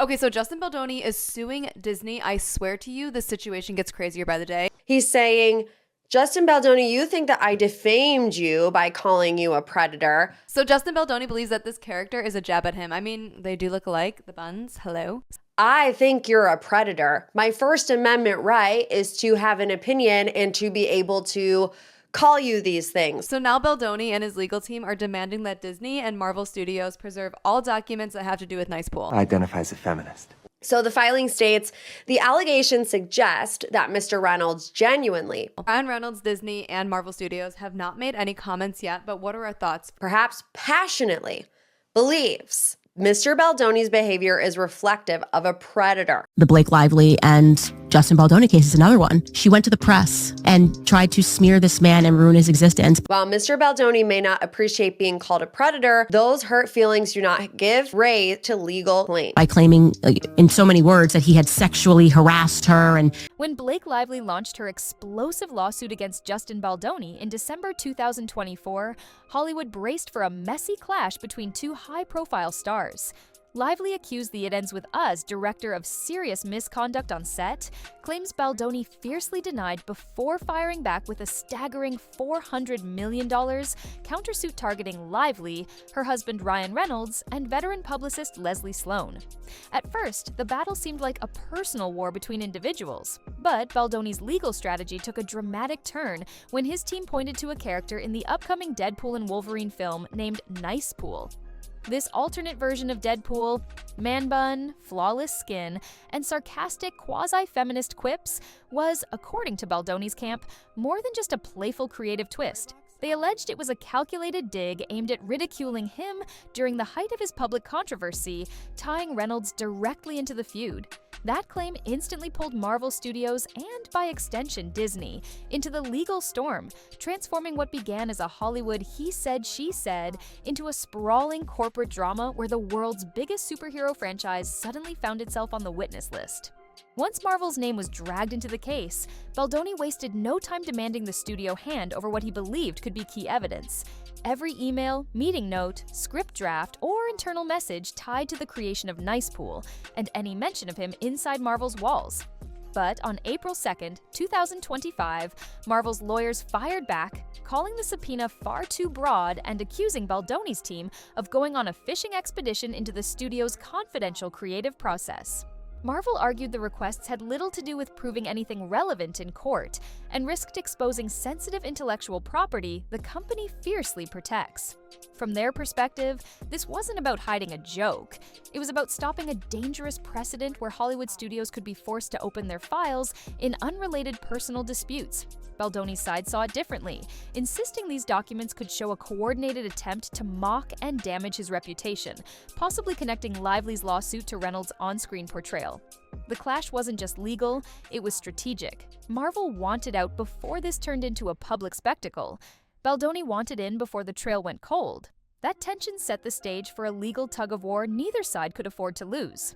Okay, so Justin Baldoni is suing Disney. I swear to you, this situation gets crazier by the day. He's saying, Justin Baldoni, you think that I defamed you by calling you a predator. So Justin Baldoni believes that this character is a jab at him. I mean, they do look alike, the buns. Hello. I think you're a predator. My First Amendment right is to have an opinion and to be able to call you these things. So now Baldoni and his legal team are demanding that Disney and Marvel Studios preserve all documents that have to do with Nicepool. Identify as a feminist. So the filing states, the allegations suggest that Mr. Reynolds genuinely, Ryan Reynolds, Disney, and Marvel Studios have not made any comments yet, but what are our thoughts? perhaps passionately, believes Mr. Baldoni's behavior is reflective of a predator. The Blake Lively and Justin Baldoni case is another one. She went to the press and tried to smear this man and ruin his existence. While Mr. Baldoni may not appreciate being called a predator, those hurt feelings do not give rise to legal claims. By claiming in so many words that he had sexually harassed her. And When Blake Lively launched her explosive lawsuit against Justin Baldoni in December 2024, Hollywood braced for a messy clash between two high-profile stars. Lively accused the It Ends With Us director of serious misconduct on set, claims Baldoni fiercely denied before firing back with a staggering $400 million countersuit targeting Lively, her husband Ryan Reynolds, and veteran publicist Leslie Sloane. At first, the battle seemed like a personal war between individuals, but Baldoni's legal strategy took a dramatic turn when his team pointed to a character in the upcoming Deadpool and Wolverine film named Nicepool. This alternate version of Deadpool, man-bun, flawless skin, and sarcastic quasi-feminist quips was, according to Baldoni's camp, more than just a playful creative twist. They alleged it was a calculated dig aimed at ridiculing him during the height of his public controversy, tying Reynolds directly into the feud. That claim instantly pulled Marvel Studios and, by extension, Disney, into the legal storm, transforming what began as a Hollywood he said, she said into a sprawling corporate drama where the world's biggest superhero franchise suddenly found itself on the witness list. Once Marvel's name was dragged into the case, Baldoni wasted no time demanding the studio hand over what he believed could be key evidence. Every email, meeting note, script draft, or internal message tied to the creation of Nicepool, and any mention of him inside Marvel's walls. But on April 2nd, 2025, Marvel's lawyers fired back, calling the subpoena far too broad and accusing Baldoni's team of going on a fishing expedition into the studio's confidential creative process. Marvel argued the requests had little to do with proving anything relevant in court and risked exposing sensitive intellectual property the company fiercely protects. From their perspective, this wasn't about hiding a joke. It was about stopping a dangerous precedent where Hollywood studios could be forced to open their files in unrelated personal disputes. Baldoni's side saw it differently, insisting these documents could show a coordinated attempt to mock and damage his reputation, possibly connecting Lively's lawsuit to Reynolds' on-screen portrayal. The clash wasn't just legal, it was strategic. Marvel wanted out before this turned into a public spectacle. Baldoni wanted in before the trail went cold. That tension set the stage for a legal tug-of-war neither side could afford to lose.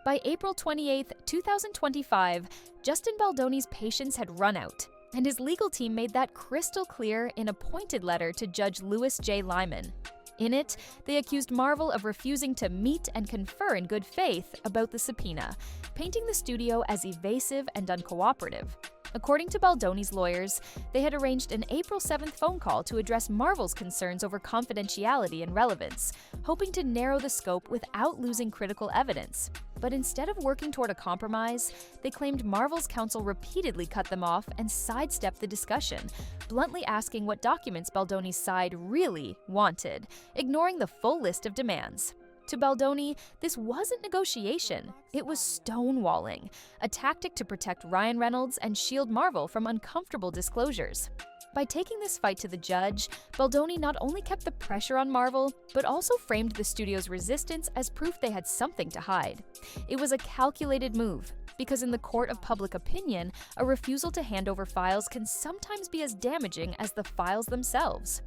By April 28, 2025, Justin Baldoni's patience had run out, and his legal team made that crystal clear in a pointed letter to Judge Louis J. Lyman. In it, they accused Marvel of refusing to meet and confer in good faith about the subpoena, painting the studio as evasive and uncooperative. According to Baldoni's lawyers, they had arranged an April 7th phone call to address Marvel's concerns over confidentiality and relevance, hoping to narrow the scope without losing critical evidence. But instead of working toward a compromise, they claimed Marvel's counsel repeatedly cut them off and sidestepped the discussion, bluntly asking what documents Baldoni's side really wanted, ignoring the full list of demands. To Baldoni, this wasn't negotiation, it was stonewalling, a tactic to protect Ryan Reynolds and shield Marvel from uncomfortable disclosures. By taking this fight to the judge, Baldoni not only kept the pressure on Marvel, but also framed the studio's resistance as proof they had something to hide. It was a calculated move, because in the court of public opinion, a refusal to hand over files can sometimes be as damaging as the files themselves.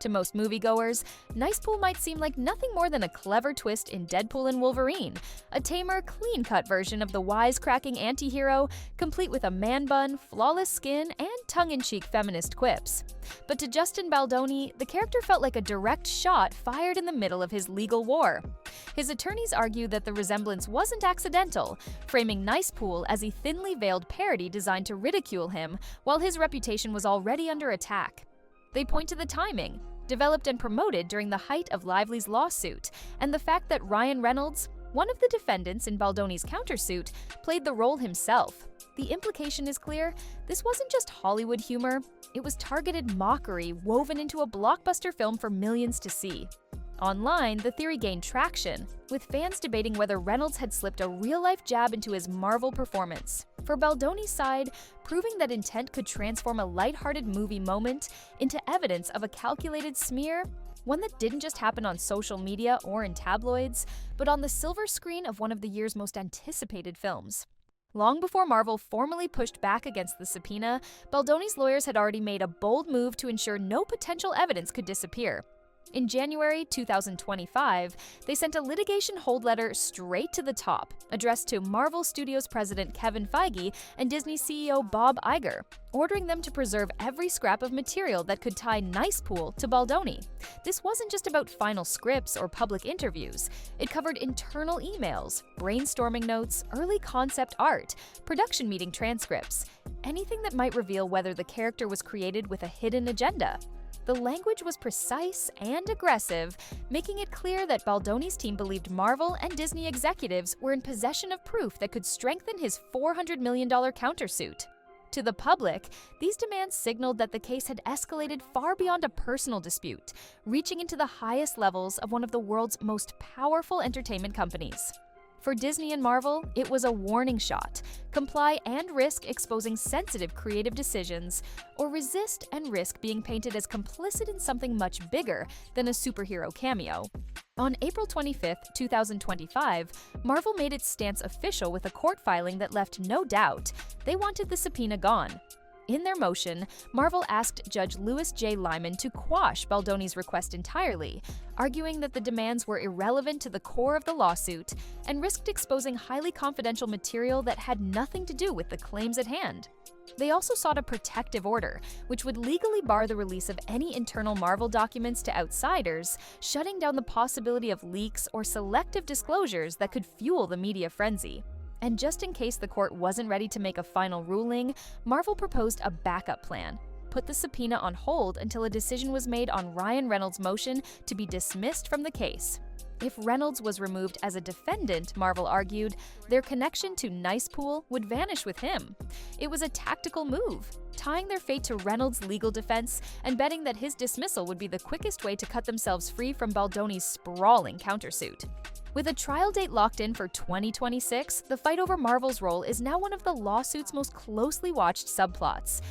To most moviegoers, Nicepool might seem like nothing more than a clever twist in Deadpool and Wolverine, a tamer, clean-cut version of the wisecracking anti-hero, complete with a man-bun, flawless skin, and tongue-in-cheek feminist quips. But to Justin Baldoni, the character felt like a direct shot fired in the middle of his legal war. His attorneys argue that the resemblance wasn't accidental, framing Nicepool as a thinly veiled parody designed to ridicule him, while his reputation was already under attack. They point to the timing, developed and promoted during the height of Lively's lawsuit, and the fact that Ryan Reynolds, one of the defendants in Baldoni's countersuit, played the role himself. The implication is clear: this wasn't just Hollywood humor, it was targeted mockery woven into a blockbuster film for millions to see. Online, the theory gained traction, with fans debating whether Reynolds had slipped a real-life jab into his Marvel performance. For Baldoni's side, proving that intent could transform a lighthearted movie moment into evidence of a calculated smear, one that didn't just happen on social media or in tabloids, but on the silver screen of one of the year's most anticipated films. Long before Marvel formally pushed back against the subpoena, Baldoni's lawyers had already made a bold move to ensure no potential evidence could disappear. In January 2025, they sent a litigation hold letter straight to the top, addressed to Marvel Studios president Kevin Feige and Disney CEO Bob Iger, ordering them to preserve every scrap of material that could tie Nicepool to Baldoni. This wasn't just about final scripts or public interviews. It covered internal emails, brainstorming notes, early concept art, production meeting transcripts, anything that might reveal whether the character was created with a hidden agenda. The language was precise and aggressive, making it clear that Baldoni's team believed Marvel and Disney executives were in possession of proof that could strengthen his $400 million countersuit. To the public, these demands signaled that the case had escalated far beyond a personal dispute, reaching into the highest levels of one of the world's most powerful entertainment companies. For Disney and Marvel, it was a warning shot: comply and risk exposing sensitive creative decisions, or resist and risk being painted as complicit in something much bigger than a superhero cameo. On April 25, 2025, Marvel made its stance official with a court filing that left no doubt: they wanted the subpoena gone. In their motion, Marvel asked Judge Louis J. Lyman to quash Baldoni's request entirely, arguing that the demands were irrelevant to the core of the lawsuit and risked exposing highly confidential material that had nothing to do with the claims at hand. They also sought a protective order, which would legally bar the release of any internal Marvel documents to outsiders, shutting down the possibility of leaks or selective disclosures that could fuel the media frenzy. And just in case the court wasn't ready to make a final ruling, Marvel proposed a backup plan: put the subpoena on hold until a decision was made on Ryan Reynolds' motion to be dismissed from the case. If Reynolds was removed as a defendant, Marvel argued, their connection to Nicepool would vanish with him. It was a tactical move, tying their fate to Reynolds' legal defense and betting that his dismissal would be the quickest way to cut themselves free from Baldoni's sprawling countersuit. With a trial date locked in for 2026, the fight over Marvel's role is now one of the lawsuit's most closely watched subplots.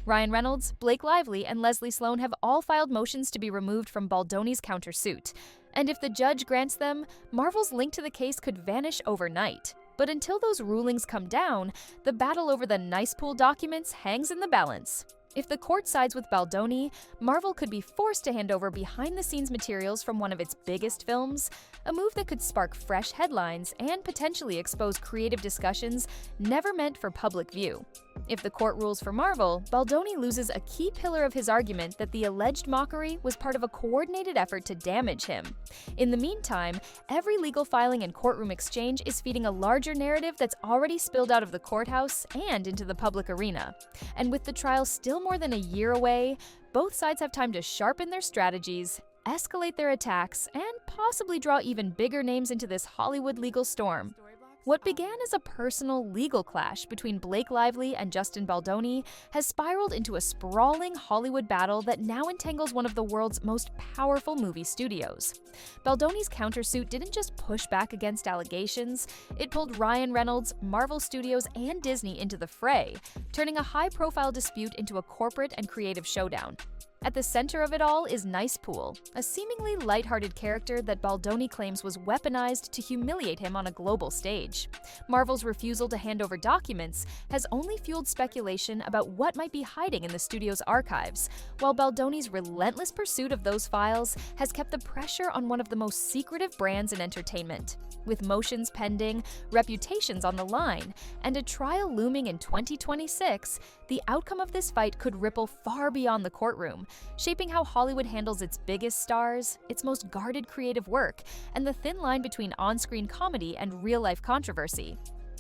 Ryan Reynolds, Blake Lively, and Leslie Sloane have all filed motions to be removed from Baldoni's countersuit. And if the judge grants them, Marvel's link to the case could vanish overnight. But until those rulings come down, the battle over the Nicepool documents hangs in the balance. If the court sides with Baldoni, Marvel could be forced to hand over behind-the-scenes materials from one of its biggest films, a move that could spark fresh headlines and potentially expose creative discussions never meant for public view. If the court rules for Marvel, Baldoni loses a key pillar of his argument that the alleged mockery was part of a coordinated effort to damage him. In the meantime, every legal filing and courtroom exchange is feeding a larger narrative that's already spilled out of the courthouse and into the public arena. And with the trial still more than a year away, both sides have time to sharpen their strategies, escalate their attacks, and possibly draw even bigger names into this Hollywood legal storm. What began as a personal legal clash between Blake Lively and Justin Baldoni has spiraled into a sprawling Hollywood battle that now entangles one of the world's most powerful movie studios. Baldoni's countersuit didn't just push back against allegations, it pulled Ryan Reynolds, Marvel Studios, and Disney into the fray, turning a high-profile dispute into a corporate and creative showdown. At the center of it all is Nicepool, a seemingly lighthearted character that Baldoni claims was weaponized to humiliate him on a global stage. Marvel's refusal to hand over documents has only fueled speculation about what might be hiding in the studio's archives, while Baldoni's relentless pursuit of those files has kept the pressure on one of the most secretive brands in entertainment. With motions pending, reputations on the line, and a trial looming in 2026, the outcome of this fight could ripple far beyond the courtroom, shaping how Hollywood handles its biggest stars, its most guarded creative work, and the thin line between on-screen comedy and real-life controversy.